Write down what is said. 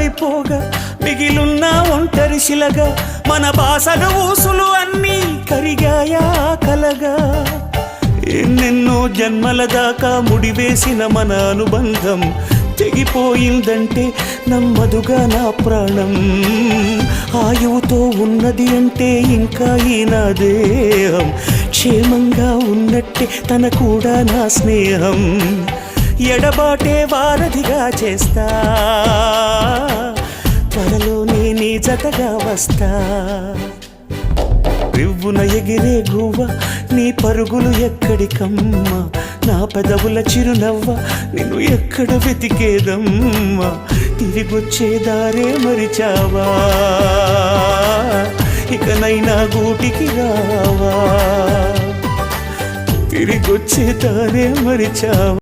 దూరమైపోగా మిగిలున్న ఒంటరి శిలగా మన బాసలు ఊసులు అన్నీ కరిగాయా కలగా ఎన్నెన్నో జన్మల దాకా ముడివేసిన మన అనుబంధం తెగిపోయిందంటే నమ్మదుగా నా ప్రాణం ఆయువుతో ఉన్నది అంటే ఇంకా ఈ నా దేహం క్షేమంగా ఉన్నట్టే తన కూడా నా స్నేహం ఎడబాటే వారధిగా చేస్తా త్వరలోనే నీ జతగా వస్తా రివ్వున ఎగిరే గువ్వ నీ పరుగులు ఎక్కడికమ్మా నా పెదవుల చిరునవ్వ నిన్ను ఎక్కడ వెతికేదమ్మా తిరిగొచ్చే దారే మరిచావా ఇకనైనా గూటికి రావా తిరిగొచ్చే దారే మరిచావా